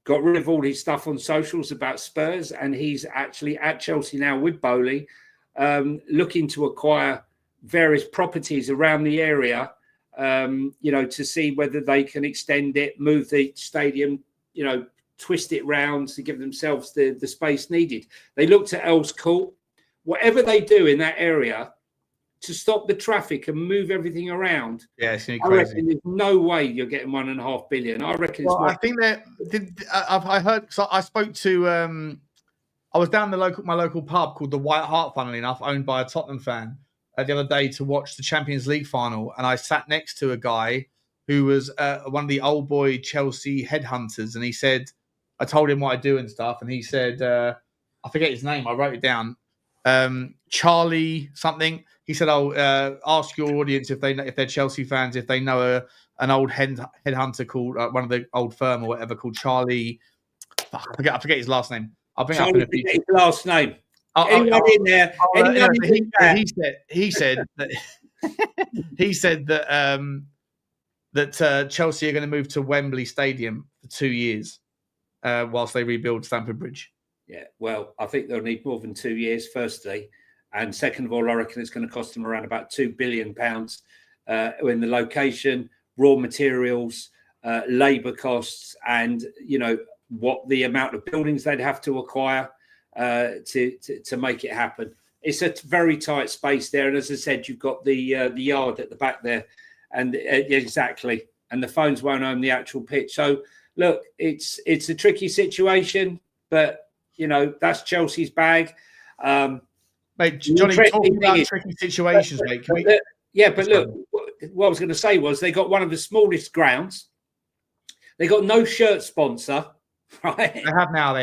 got rid of all his stuff on socials about Spurs, and he's actually at Chelsea now with Bowley, looking to acquire various properties around the area, to see whether they can extend it, move the stadium, twist it round to give themselves the space needed. They looked at Earls Court. Whatever they do in that area to stop the traffic and move everything around. Yeah, it's crazy. I reckon there's no way you're getting 1.5 billion. I reckon it's I think that I heard. So I spoke to. I was down my local pub called the White Hart, funnily enough, owned by a Tottenham fan, the other day to watch the Champions League final, and I sat next to a guy who was one of the old boy Chelsea headhunters, and he said, I told him what I do and stuff, and he said, I forget his name, I wrote it down, Charlie something. He said, "I'll ask your audience if they're Chelsea fans, if they know an old headhunter called one of the old firm or whatever called Charlie. I forget his last name. I'll bring Charlie, up in a his last name. Anyone in there? He said that he said that Chelsea are going to move to Wembley Stadium for 2 years whilst they rebuild Stamford Bridge. Yeah, well, I think they'll need more than 2 years, firstly. And second of all, I reckon it's going to cost them around about £2 billion in the location, raw materials, labour costs, and, what the amount of buildings they'd have to acquire to make it happen. It's a very tight space there. And as I said, you've got the yard at the back there. And exactly. And the phones won't own the actual pitch. So, look, it's a tricky situation, but, that's Chelsea's bag. Mate, Johnny, talking about tricky situations, mate. But look, what I was going to say was they got one of the smallest grounds. They got no shirt sponsor, right? They have now.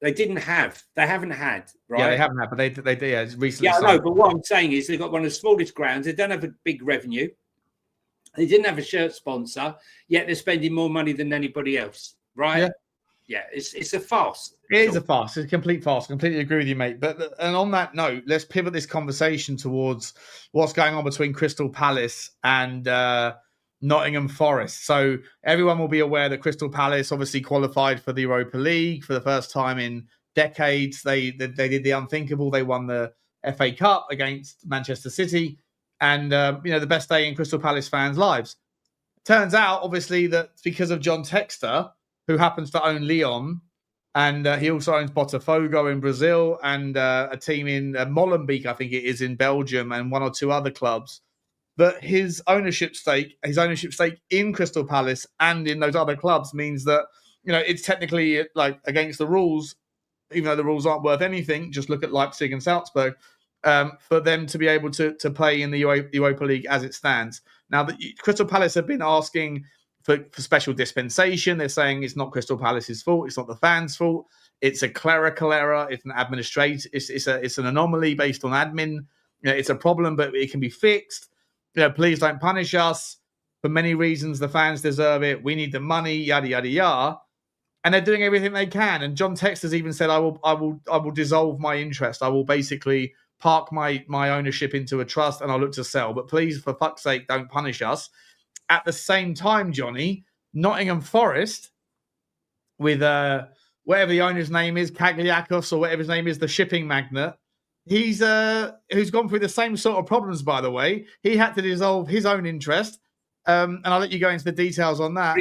They didn't have. They haven't had, right? Yeah, they haven't had, but they did recently. Yeah, I know, but what I'm saying is they've got one of the smallest grounds. They don't have a big revenue. They didn't have a shirt sponsor, yet they're spending more money than anybody else, right? Yeah, it's a farce. It is a farce. It's a complete farce. I completely agree with you, mate. And on that note, let's pivot this conversation towards what's going on between Crystal Palace and Nottingham Forest. So everyone will be aware that Crystal Palace obviously qualified for the Europa League for the first time in decades. They did the unthinkable. They won the FA Cup against Manchester City, and the best day in Crystal Palace fans' lives. Turns out, obviously, that because of John Textor, who happens to own Lyon, and he also owns Botafogo in Brazil and a team in Molenbeek, I think it is, in Belgium, and one or two other clubs, that his ownership stake in Crystal Palace and in those other clubs means that, it's technically like against the rules, even though the rules aren't worth anything. Just look at Leipzig and Salzburg, for them to be able to play in the Europa League as it stands. Now, Crystal Palace have been asking for special dispensation. They're saying it's not Crystal Palace's fault. It's not the fans' fault. It's a clerical error. It's an administrative. It's an anomaly based on admin. It's a problem, but it can be fixed. Please don't punish us. For many reasons, the fans deserve it. We need the money. Yada yada yada. And they're doing everything they can. And John Textor's even said, "I will dissolve my interest. I will basically park my ownership into a trust, and I'll look to sell. But please, for fuck's sake, don't punish us." At the same time, Johnny, Nottingham Forest, with whatever the owner's name is, Cagliacos or whatever his name is, the shipping magnate, who's gone through the same sort of problems, by the way. He had to dissolve his own interest. And I'll let you go into the details on that.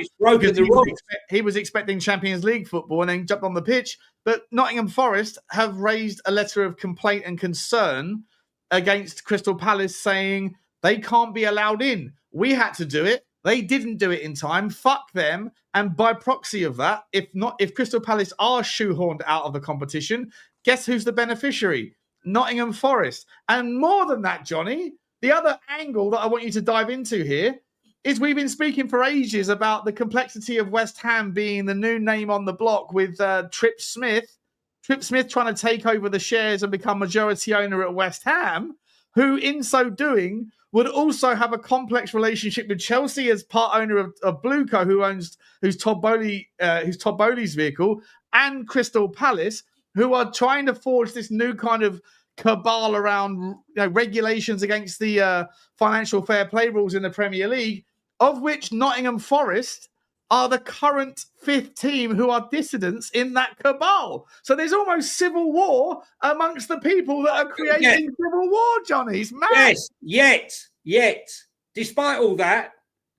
He was expecting Champions League football and then jumped on the pitch. But Nottingham Forest have raised a letter of complaint and concern against Crystal Palace, saying they can't be allowed in. We had to do it. They didn't do it in time. Fuck them. And by proxy of that, if Crystal Palace are shoehorned out of the competition, guess who's the beneficiary? Nottingham Forest. And more than that, Johnny, the other angle that I want you to dive into here is we've been speaking for ages about the complexity of West Ham being the new name on the block with Trip Smith trying to take over the shares and become majority owner at West Ham, who in so doing would also have a complex relationship with Chelsea as part owner of Blueco, who's Todd Bowley's vehicle, and Crystal Palace, who are trying to forge this new kind of cabal around regulations against the financial fair play rules in the Premier League, of which Nottingham Forest are the current fifth team who are dissidents in that cabal. So there's almost civil war amongst the people that are creating civil war, Johnny. It's mad. Yes, yet, despite all that,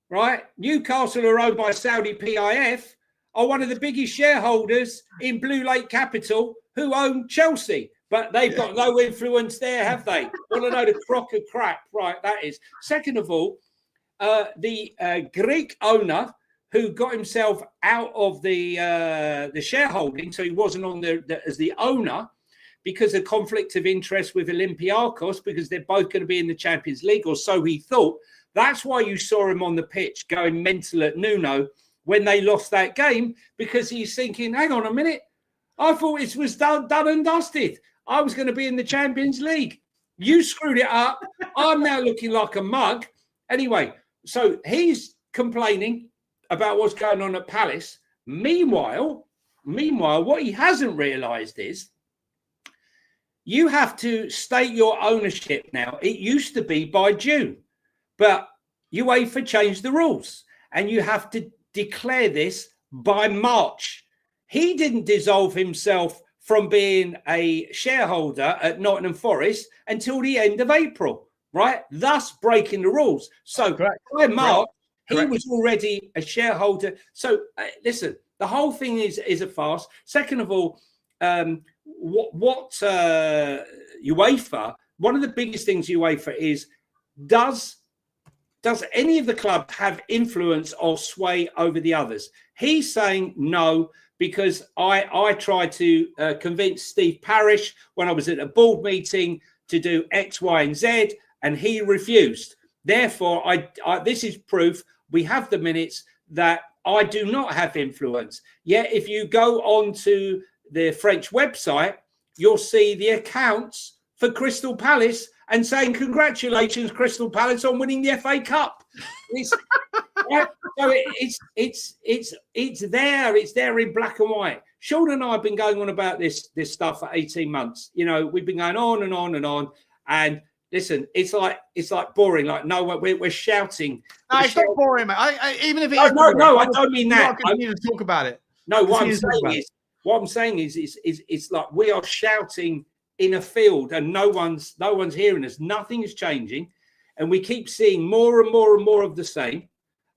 right, Newcastle are owned by Saudi PIF, are one of the biggest shareholders in Blue Lake Capital, who own Chelsea. But they've got no influence there, have they? What a load of crock of crap. Right, that is. Second of all, the Greek owner who got himself out of the shareholding, so he wasn't on as the owner because of conflict of interest with Olympiacos, because they're both going to be in the Champions League, or so he thought. That's why you saw him on the pitch going mental at Nuno when they lost that game, because he's thinking, hang on a minute, I thought it was done and dusted. I was going to be in the Champions League. You screwed it up. I'm now looking like a mug. Anyway, so he's complaining about what's going on at Palace. Meanwhile, what he hasn't realised is you have to state your ownership now. It used to be by June, but UEFA changed the rules, and you have to declare this by March. He didn't dissolve himself from being a shareholder at Nottingham Forest until the end of April, right? Thus breaking the rules. So by March, he was already a shareholder. So listen, the whole thing is a farce. Second of all, what UEFA, one of the biggest things UEFA is, does any of the clubs have influence or sway over the others? He's saying no, because I tried to convince Steve Parish when I was at a board meeting to do X, Y, and Z, and he refused. Therefore, this is proof, we have the minutes, that I do not have influence. Yet, if you go on to the French website, you'll see the accounts for Crystal Palace and saying, congratulations, Crystal Palace, on winning the FA Cup. It's, right? So it's there in black and white. Sean and I have been going on about this stuff for 18 months. We've been going on and on and on. And listen, it's like boring. Like, no, we're shouting. No, it's not boring, mate. Even if it is boring, I don't mean that. I continue to talk about it. No, what I'm saying is it's like we are shouting in a field and no one's hearing us. Nothing is changing, and we keep seeing more and more and more of the same.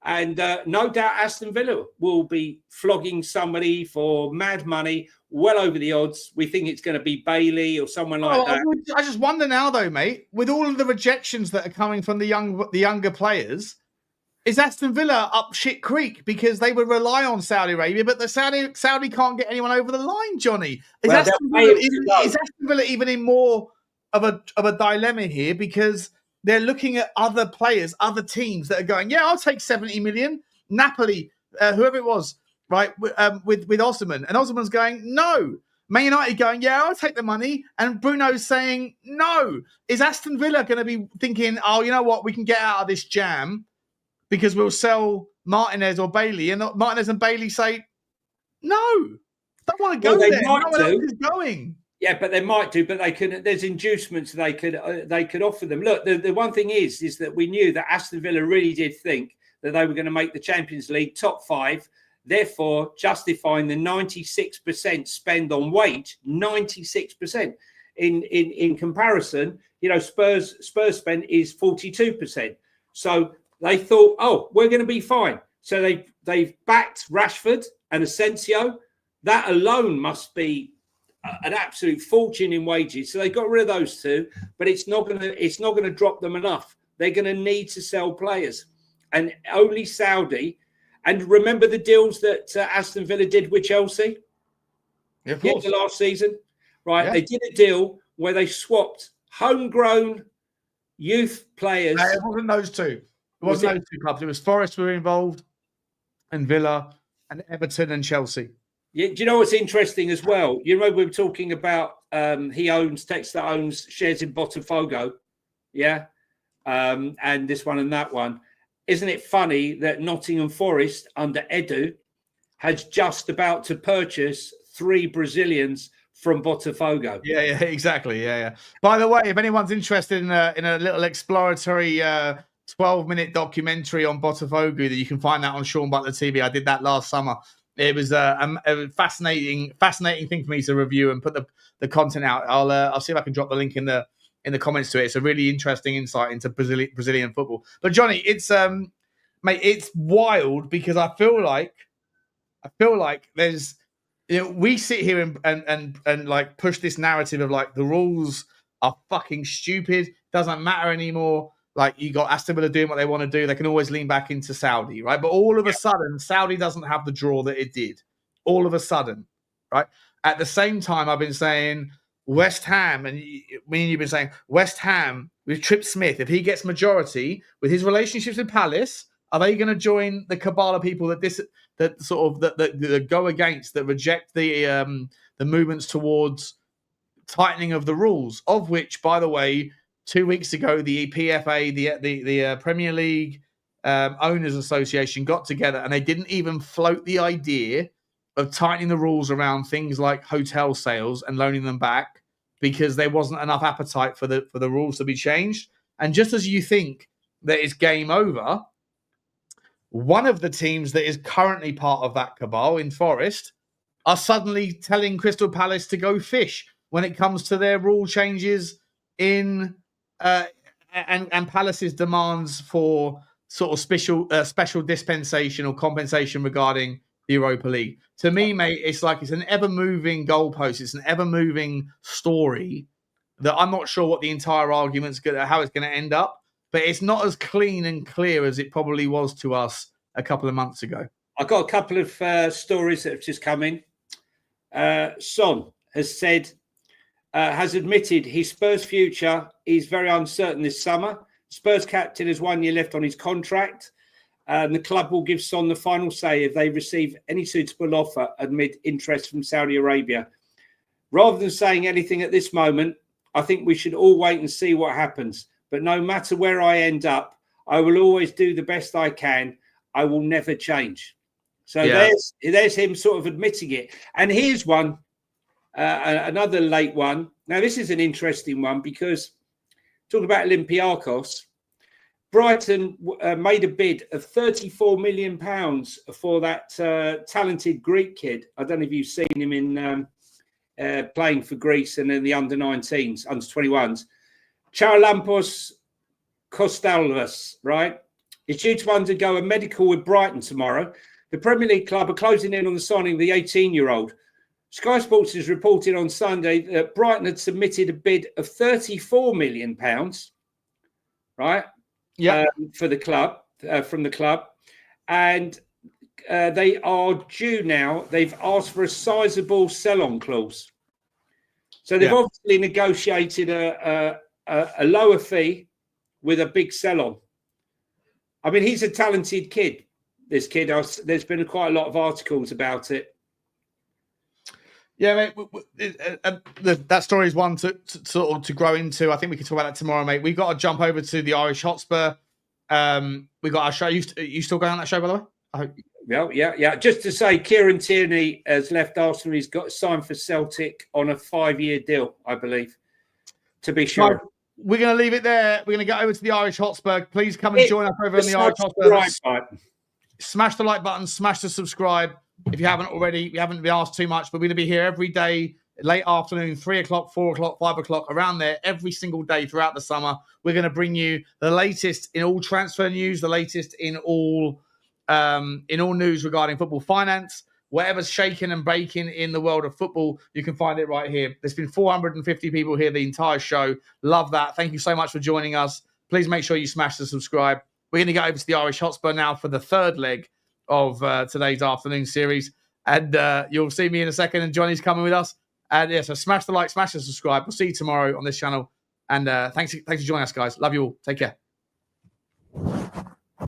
And no doubt Aston Villa will be flogging somebody for mad money, well over the odds. We think it's going to be Bailey or someone like that. I just wonder now, though, mate, with all of the rejections that are coming from the younger players, is Aston Villa up shit creek because they would rely on Saudi Arabia, but the Saudi can't get anyone over the line, Johnny? Is Aston Villa even in more of a dilemma here because they're looking at other players, other teams that are going, yeah, I'll take 70 million. Napoli, whoever it was, right, with Osman. And Osman's going, no. Man United going, yeah, I'll take the money. And Bruno's saying, no. Is Aston Villa going to be thinking, oh, you know what, we can get out of this jam because we'll sell Martinez or Bailey? And Martinez and Bailey say, no, don't want to go there. No one else is going. Yeah, but they might do, but they could. There's inducements they could offer them. Look, the one thing is that we knew that Aston Villa really did think that they were going to make the Champions League top 5, therefore justifying the 96% spend on wage. 96%. In comparison, you know, Spurs spend is 42%. So they thought, oh, we're going to be fine. So they've backed Rashford and Asensio. That alone must be an absolute fortune in wages. So they got rid of those two, but it's not going to drop them enough. They're going to need to sell players, and only Saudi. And remember the deals that Aston Villa did with Chelsea of course. The last season, right? Yeah. They did a deal where they swapped homegrown youth players. No, it wasn't those two. It wasn't those two clubs. It was Forest were involved, and Villa, and Everton, and Chelsea. Yeah, do you know what's interesting as well? You remember we were talking about Textor owns shares in Botafogo, yeah, and this one and that one. Isn't it funny that Nottingham Forest under Edu has just about to purchase 3 Brazilians from Botafogo? Yeah, exactly. Yeah. By the way, if anyone's interested in a little exploratory 12-minute documentary on Botafogo, that you can find that on Sean Butler TV. I did that last summer. It was a fascinating thing for me to review and put the content out. I'll see if I can drop the link in the comments to it. It's a really interesting insight into Brazilian football. But Johnny, it's mate, it's wild because I feel like there's, you know, we sit here and like push this narrative of like the rules are fucking stupid, doesn't matter anymore. Like, you got Aston Villa doing what they want to do. They can always lean back into Saudi, right? But all of a sudden, Saudi doesn't have the draw that it did. All of a sudden, right? At the same time, I've been saying West Ham, and you've been saying West Ham with Trip Smith, if he gets majority with his relationships with Palace, are they going to join the cabal of people that go against, that reject the movements towards tightening of the rules, of which, by the way, 2 weeks ago, the PFA, the Premier League Owners Association got together and they didn't even float the idea of tightening the rules around things like hotel sales and loaning them back because there wasn't enough appetite for the rules to be changed. And just as you think that it's game over, one of the teams that is currently part of that cabal in Forest are suddenly telling Crystal Palace to go fish when it comes to their rule changes in and Palace's demands for sort of special dispensation or compensation regarding the Europa League. To me, mate, it's like it's an ever-moving goalpost. It's an ever-moving story that I'm not sure what the entire argument's how it's going to end up, but it's not as clean and clear as it probably was to us a couple of months ago. I've got a couple of stories that have just come in. Son has admitted his Spurs future is very uncertain this summer. Spurs captain has 1 year left on his contract. The club will give Son the final say if they receive any suitable offer amid interest from Saudi Arabia. Rather than saying anything at this moment, I think we should all wait and see what happens. But no matter where I end up, I will always do the best I can. I will never change. So there's him sort of admitting it. And here's one. Another late one. Now, this is an interesting one because talking about Olympiacos, Brighton made a bid of £34 million for that talented Greek kid. I don't know if you've seen him playing for Greece and in the under-19s, under-21s. Charalampos Kostalvas, right, is due to undergo a medical with Brighton tomorrow. The Premier League club are closing in on the signing of the 18-year-old. Sky Sports has reported on Sunday that Brighton had submitted a bid of £34 million, right? Yeah, for the club, from the club, and they are due now. They've asked for a sizable sell-on clause, so they've obviously negotiated a lower fee with a big sell-on. I mean, he's a talented kid. This kid, there's been quite a lot of articles about it. Yeah, mate. That story is one to sort of to grow into. I think we can talk about that tomorrow, mate. We've got to jump over to the Irish Hotspur. We got our show. You still going on that show, by the way? I hope. Yeah. Just to say, Kieran Tierney has left Arsenal. He's got signed for Celtic on a 5-year deal, I believe. To be sure. So we're going to leave it there. We're going to get over to the Irish Hotspur. Please come and join us over in the Irish Hotspur. Smash the like button. Smash the subscribe. If you haven't already, we haven't been asked too much, but we're going to be here every day, late afternoon, 3 o'clock, 4 o'clock, 5 o'clock, around there, every single day throughout the summer. We're going to bring you the latest in all transfer news, the latest in all news regarding football finance. Whatever's shaking and baking in the world of football, you can find it right here. There's been 450 people here the entire show. Love that. Thank you so much for joining us. Please make sure you smash the subscribe. We're going to go over to the Irish Hotspur now for the third leg of today's afternoon series, and you'll see me in a second, and Johnny's coming with us. And so smash the like, smash the subscribe. We'll see you tomorrow on this channel, and thanks for joining us, guys. Love you all. Take care.